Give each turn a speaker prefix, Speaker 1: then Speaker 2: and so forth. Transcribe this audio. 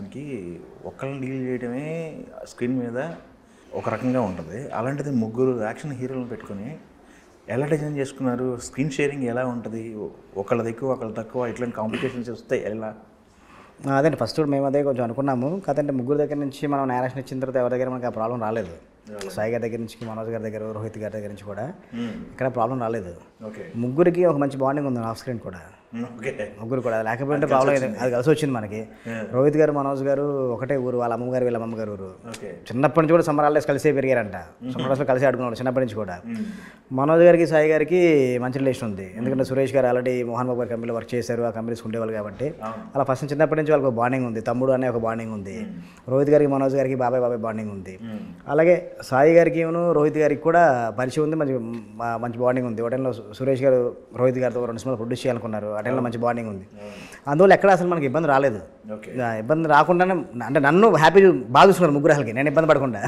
Speaker 1: మనకి ఒక్కళ్ళని డీల్ చేయడమే స్క్రీన్ మీద ఒక రకంగా ఉంటుంది. అలాంటిది ముగ్గురు యాక్షన్ హీరోలను పెట్టుకొని ఎలా డిజైన్ చేసుకున్నారు? స్క్రీన్ షేరింగ్ ఎలా ఉంటుంది? ఒకళ్ళది ఎక్కువ ఒకళ్ళు తక్కువ ఇట్లాంటి కాంప్లికేషన్స్ వస్తాయి ఎలా?
Speaker 2: అదే ఫస్ట్ మేము అదే కొంచెం అనుకున్నాము. కాదంటే ముగ్గురు దగ్గర నుంచి మనం నేరేషన్ ఇచ్చిన తర్వాత ఎవరి దగ్గర మనకి ఆ ప్రాబ్లం రాలేదు. సాయి గారి దగ్గర నుంచి, మనోజ్ గారి దగ్గర, రోహిత్ గారి దగ్గర నుంచి కూడా ఇక్కడ ప్రాబ్లం రాలేదు. ముగ్గురికి ఒక మంచి బాండింగ్ ఉంది ఆఫ్ స్క్రీన్ కూడా. ముగ్గురు కూడా లేకపోతే ప్రాబ్లం అది కలిసి వచ్చింది మనకి. రోహిత్ గారు, మనోజ్ గారు ఒకటే ఊరు, వాళ్ళ అమ్మగారు వీళ్ళ అమ్మగారు ఊరు. చిన్నప్పటి నుంచి కూడా సమ్మర్ హాలిడేస్ కలిసే పెరిగారంట. సమ్మర్ హాలిడేస్లో కలిసి ఆడుకున్నాడు చిన్నప్పటి నుంచి కూడా. మనోజ్ గారికి, సాయి గారికి మంచి రిలేషన్ ఉంది. ఎందుకంటే సురేష్ గారు ఆల్రెడీ మోహన్ బాబు గారి కంపెనీలో వర్క్ చేశారు, ఆ కంపెనీస్ ఉండేవాళ్ళు కాబట్టి అలా ఫస్ట్ చిన్నప్పటి నుంచి వాళ్ళకి బాండింగ్ ఉంది. తమ్ముడు అనే ఒక బాండింగ్ ఉంది. రోహిత్ గారికి, మనోజ్ గారికి బాబాయ్ బాండింగ్ ఉంది. అలాగే సాయి గారికి, రోహిత్ గారికి కూడా పరిచయం ఉంది, మంచి బాండింగ్ ఉంది. ఒకటైలో సురేష్ గారు రోహిత్ గారితో 2 సినిమాలు ప్రొడ్యూస్ చేయాలనుకున్నారు. ఆ టైంలో మంచి బాండింగ్ ఉంది. అందువల్ల ఎక్కడ అసలు మనకి ఇబ్బంది రాలేదు. ఇబ్బంది రాకుండానే అంటే నన్ను హ్యాపీ బాగా చూసుకున్నారు ముగ్గురు. అసలుకి నేను ఇబ్బంది పడకుండా